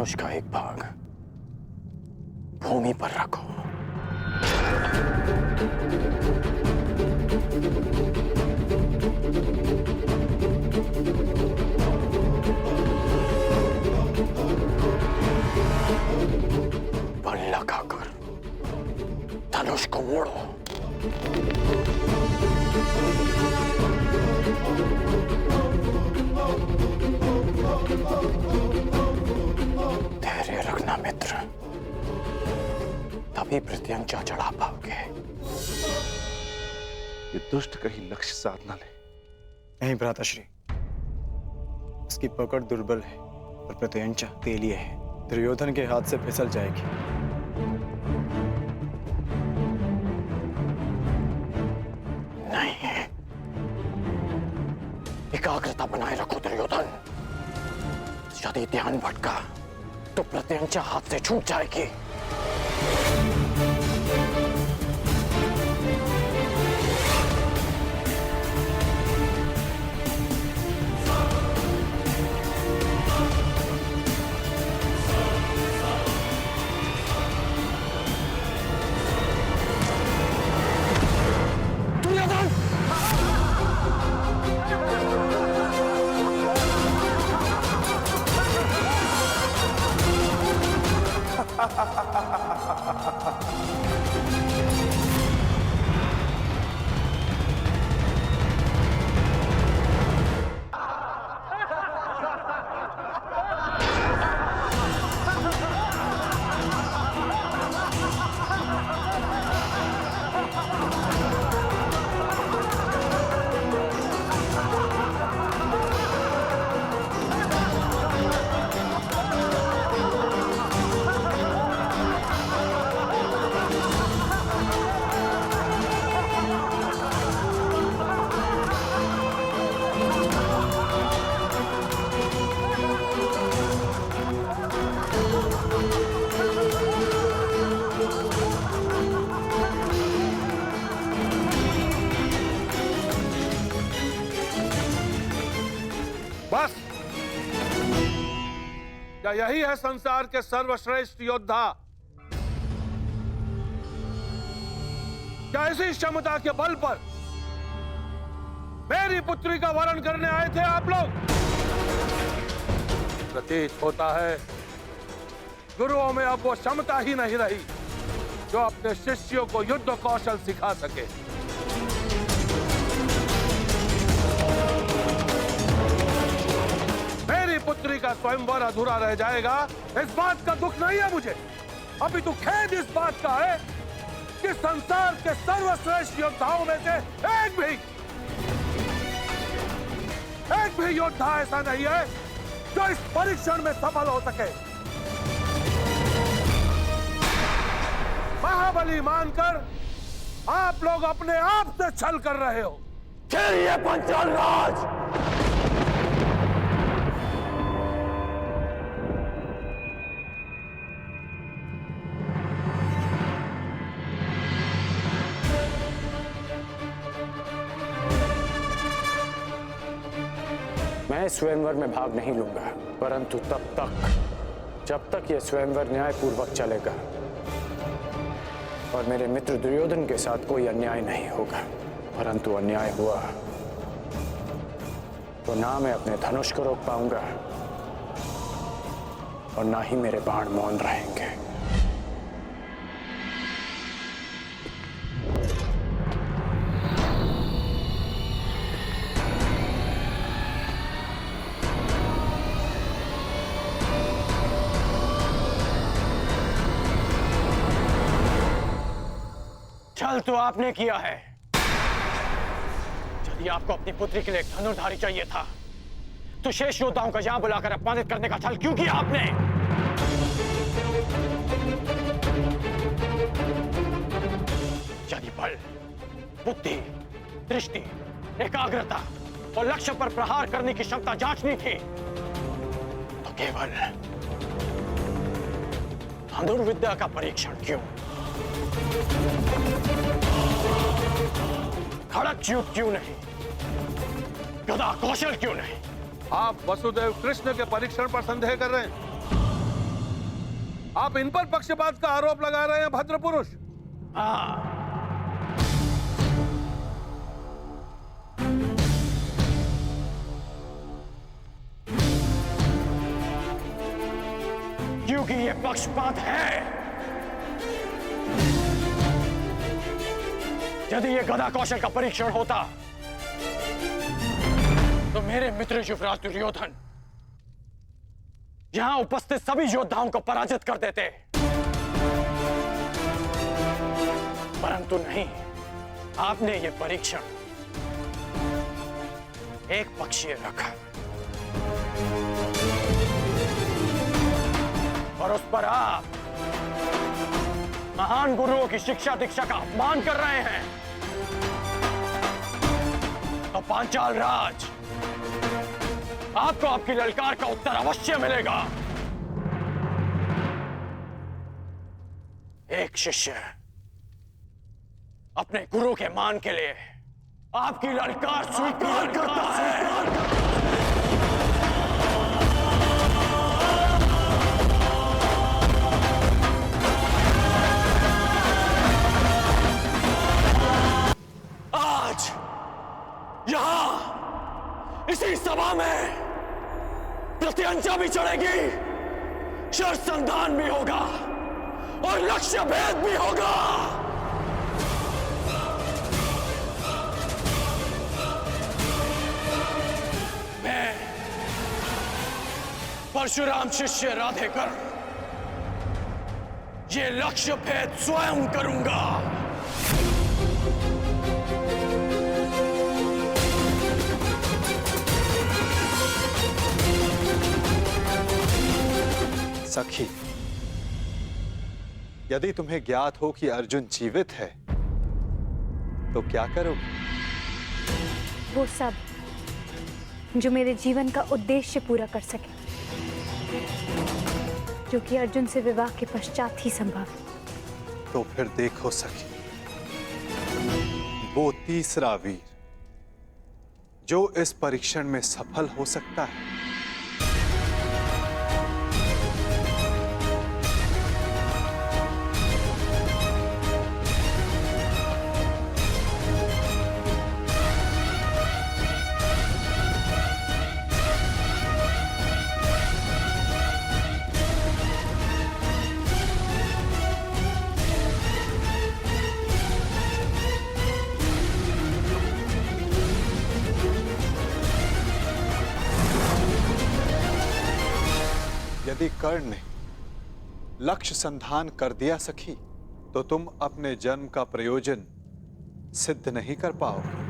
धनुष का एक भाग भूमि पर रखो। बल लगाकर धनुष को मोड़ो। धैर्य रखना मित्र, तभी प्रत्यंचा चढ़ा पाओगे। ये दुष्ट कहीं लक्ष्य साधना ले। नहीं भ्राताश्री, उसकी पकड़ दुर्बल है और प्रत्यंचा तेलिए है। दुर्योधन के हाथ से फिसल जाएगी। नहीं, एकाग्रता बनाए रखो दुर्योधन। यदि ध्यान भटका तो प्रत्यंचा हाथ से छूट जाएगी। बस, क्या यही है संसार के सर्वश्रेष्ठ योद्धा? क्या इसी क्षमता के बल पर मेरी पुत्री का वरण करने आए थे आप लोग? प्रतीत होता है गुरुओं में अब वो क्षमता ही नहीं रही जो अपने शिष्यों को युद्ध कौशल सिखा सके। मेरी पुत्री का स्वयंवर अधूरा रह जाएगा, इस बात का दुख नहीं है मुझे। अभी तो खेद इस बात का है कि संसार के सर्वश्रेष्ठ योद्धाओं में से एक भी योद्धा ऐसा नहीं है जो इस परीक्षण में सफल हो सके। महाबली मानकर आप लोग अपने आप से छल कर रहे हो। चलिए पंचाल राज। मैं स्वयंवर में भाग नहीं लूंगा, परंतु तब तक जब तक यह स्वयंवर न्यायपूर्वक चलेगा और मेरे मित्र दुर्योधन के साथ कोई अन्याय नहीं होगा। परंतु अन्याय हुआ तो ना मैं अपने धनुष को रोक पाऊंगा और ना ही मेरे बाण मौन रहेंगे। छल तो आपने किया है। यदि आपको अपनी पुत्री के लिए एक धनुर्धारी चाहिए था तो शेष योद्धाओं को यहां बुलाकर अपमानित करने का छल क्यों किया आपने? यदि बल, बुद्धि, दृष्टि, एकाग्रता और लक्ष्य पर प्रहार करने की क्षमता जांचनी थी तो केवल धनुर्विद्या का परीक्षण क्यों? खड़क युद्ध क्यों नहीं? गदा कौशल क्यों नहीं? आप वसुदेव कृष्ण के परीक्षण पर संदेह कर रहे हैं? आप इन पर पक्षपात का आरोप लगा रहे हैं भद्र पुरुष। हाँ, क्योंकि ये पक्षपात है। यदि ये गदा कौशल का परीक्षण होता तो मेरे मित्र युवराज दुर्योधन यहां उपस्थित सभी योद्धाओं को पराजित कर देते, परंतु नहीं, आपने ये परीक्षण एक पक्षीय रखा और उस पर आप महान गुरुओं की शिक्षा दीक्षा का अपमान कर रहे हैं। तो पांचाल राज, आपको आपकी ललकार का उत्तर अवश्य मिलेगा। एक शिष्य अपने गुरु के मान के लिए आपकी ललकार स्वीकार करता है। आज यहां इसी सभा में प्रत्यंचा भी चढ़ेगी, शर संधान भी होगा और लक्ष्य भेद भी होगा। मैं परशुराम शिष्य राधेकर ये लक्ष्य भेद स्वयं करूंगा। सखी, यदि तुम्हें ज्ञात हो कि अर्जुन जीवित है तो क्या करोगे? वो सब जो मेरे जीवन का उद्देश्य पूरा कर सके, जो कि अर्जुन से विवाह के पश्चात ही संभव है। तो फिर देखो सखी, वो तीसरा वीर जो इस परीक्षण में सफल हो सकता है, यदि कर्ण ने लक्ष्य संधान कर दिया सखी, तो तुम अपने जन्म का प्रयोजन सिद्ध नहीं कर पाओगे।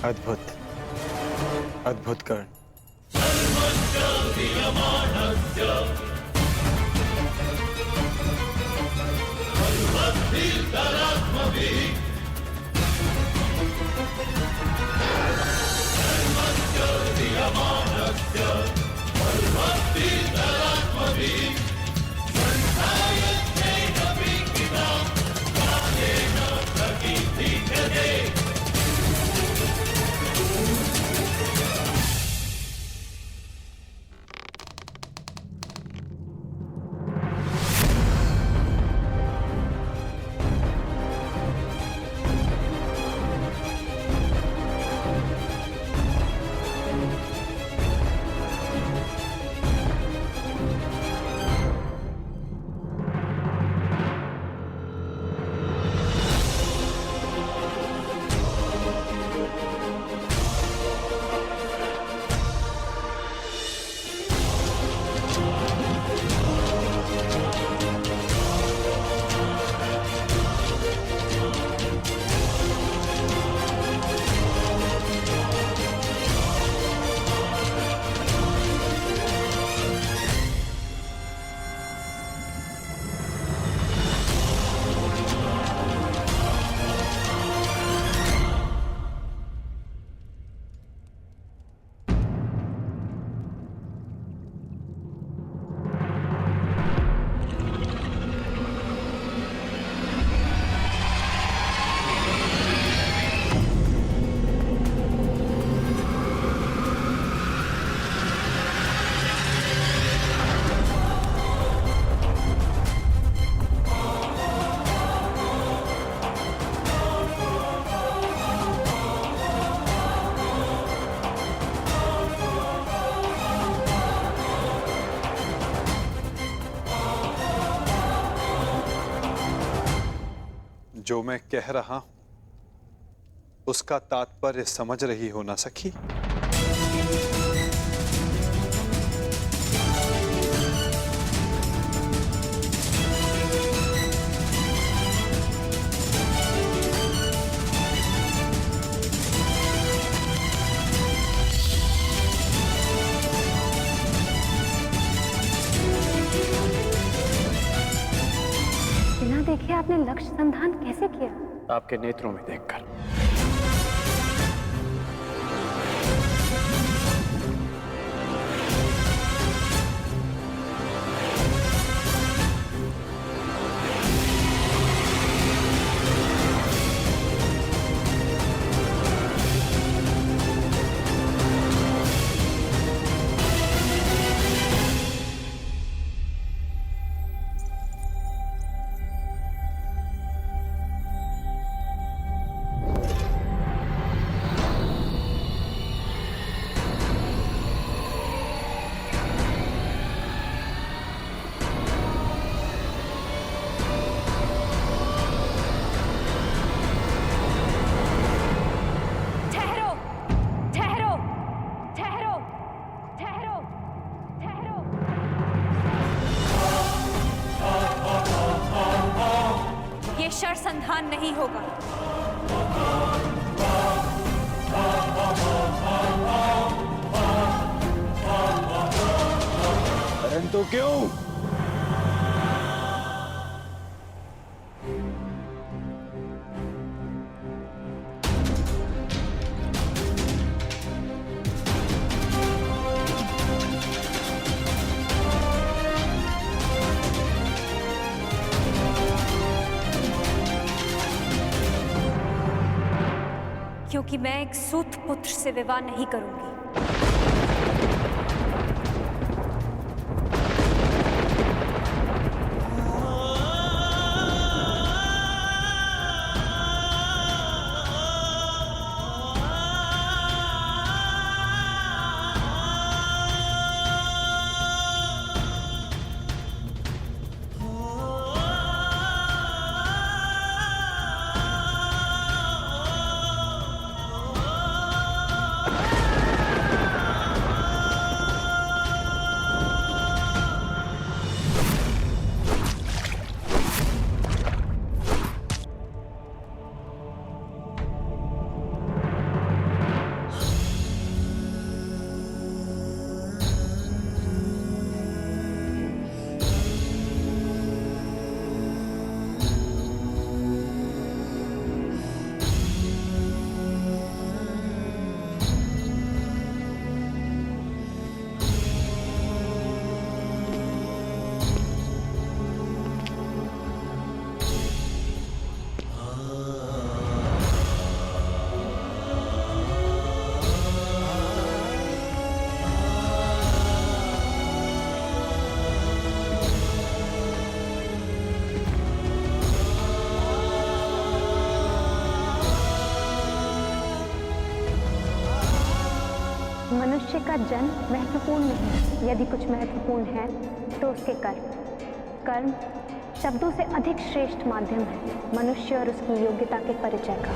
अद्भुत, अद्भुत कर्ण। Yamanasya जो मैं कह रहा हूं उसका तात्पर्य समझ रही हो ना सखी? बिना देखे आपने लक्ष्य संधान कैसे किया? आपके नेत्रों में देखकर। संधान नहीं होगा। परंतु क्यों? क्योंकि मैं एक सूत पुत्र से विवाह नहीं करूंगी। मनुष्य का जन्म महत्वपूर्ण नहीं, यदि कुछ महत्वपूर्ण है तो उसके कर्म। कर्म शब्दों से अधिक श्रेष्ठ माध्यम है मनुष्य और उसकी योग्यता के परिचय का।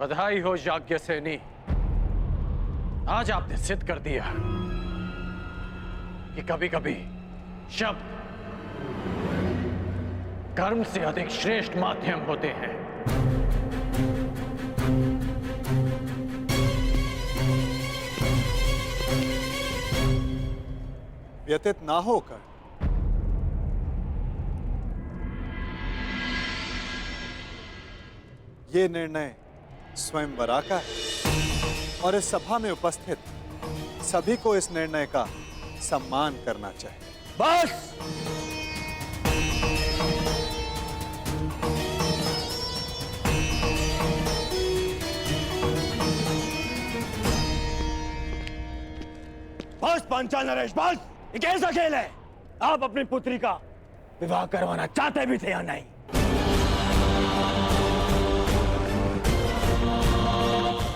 बधाई हो याज्ञसेनी, आज आपने सिद्ध कर दिया कि कभी कभी शब्द कर्म से अधिक श्रेष्ठ माध्यम होते हैं। व्यतीत ना होकर ये निर्णय स्वयंवरा का है और इस सभा में उपस्थित सभी को इस निर्णय का सम्मान करना चाहिए। बस पांचाल नरेश बस, ये कैसा खेल है? आप अपनी पुत्री का विवाह करवाना चाहते भी थे या नहीं?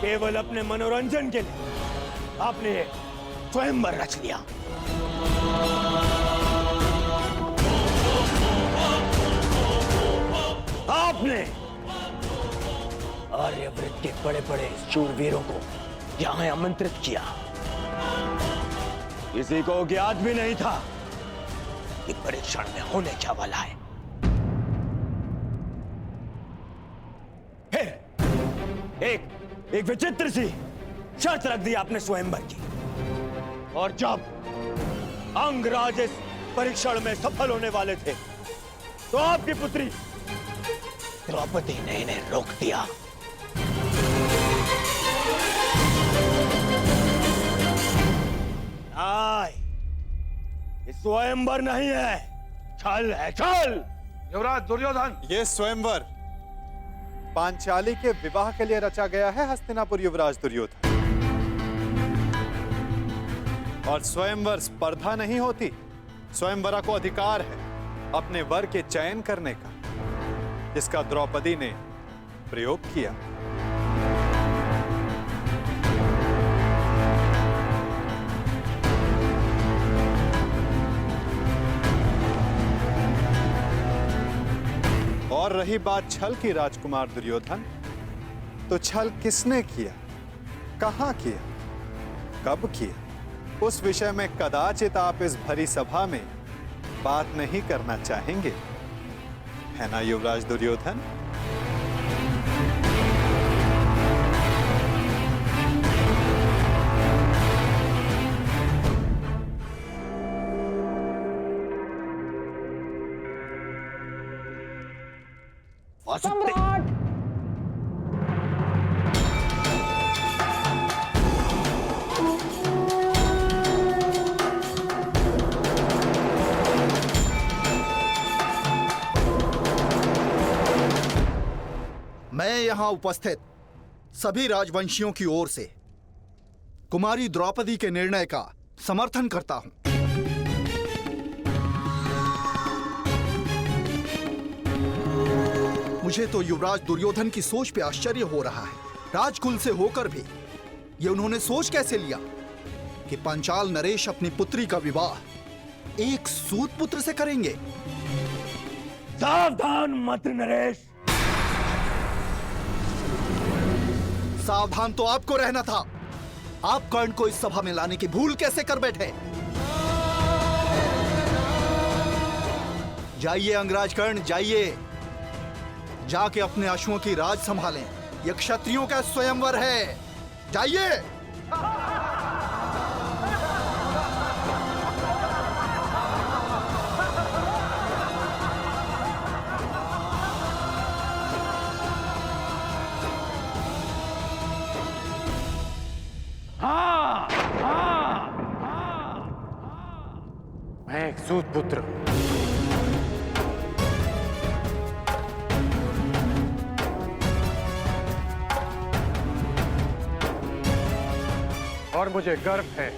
केवल अपने मनोरंजन के लिए आपने ये स्वयंवर रच लिया। आपने आर्यव्रत के बड़े बड़े शूरवीरों को यहां आमंत्रित किया। किसी को ज्ञात भी नहीं था कि परीक्षण में होने क्या वाला है। फिर एक विचित्र सी शर्त रख दी आपने स्वयंवर की, और जब अंगराज इस परीक्षण में सफल होने वाले थे तो आपकी पुत्री द्रौपदी ने इन्हें रोक दिया। ये स्वयंवर नहीं है, छल है, छल। युवराज दुर्योधन, ये स्वयंवर पांचाली के विवाह के लिए रचा गया है हस्तिनापुर युवराज दुर्योधन। और स्वयंवर स्पर्धा नहीं होती, स्वयंवरा को अधिकार है अपने वर के चयन करने का, जिसका द्रौपदी ने प्रयोग किया। और रही बात छल की राजकुमार दुर्योधन, तो छल किसने किया, कहां किया, कब किया, उस विषय में कदाचित आप इस भरी सभा में बात नहीं करना चाहेंगे, है ना युवराज दुर्योधन? सम्राट! मैं यहां उपस्थित सभी राजवंशियों की ओर से कुमारी द्रौपदी के निर्णय का समर्थन करता हूं। मुझे तो युवराज दुर्योधन की सोच पे आश्चर्य हो रहा है। राजकुल से होकर भी ये उन्होंने सोच कैसे लिया कि पांचाल नरेश अपनी पुत्री का विवाह एक सूत पुत्र से करेंगे। सावधान मंत्री नरेश। सावधान तो आपको रहना था। आप कर्ण को इस सभा में लाने की भूल कैसे कर बैठे? जाइए अंगराज कर्ण, जाइए, जाके अपने अश्वों की राज संभालें। यह क्षत्रियों का स्वयंवर है, जाइए। हाँ, हाँ, मैं एक सूत पुत्र हूं। और मुझे गर्व है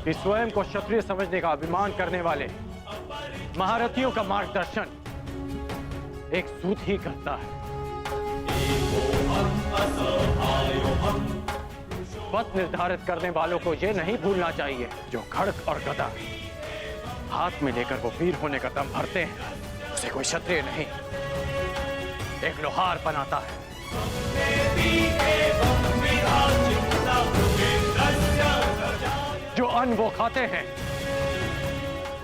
कि स्वयं को क्षत्रिय समझने का अभिमान करने वाले महारथियों का मार्गदर्शन एक सूत ही करता है। पथ निर्धारित करने वालों को यह नहीं भूलना चाहिए, जो खड्ग और गदा हाथ में लेकर वो वीर होने का दम भरते हैं, उसे कोई क्षत्रिय नहीं, एक लोहार बनाता है। जो अन्न वो खाते हैं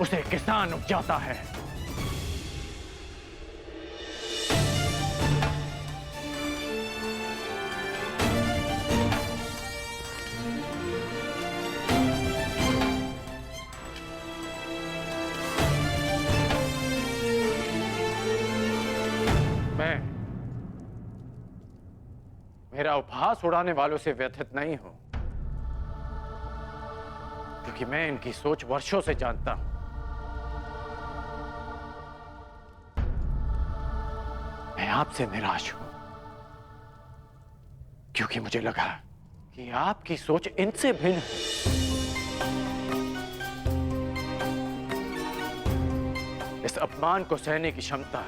उसे किसान उपजाता है। मेरा उपहास उड़ाने वालों से व्यथित नहीं हूं, क्योंकि मैं इनकी सोच वर्षों से जानता हूं। मैं आपसे निराश हूं, क्योंकि मुझे लगा कि आपकी सोच इनसे भिन्न है। इस अपमान को सहने की क्षमता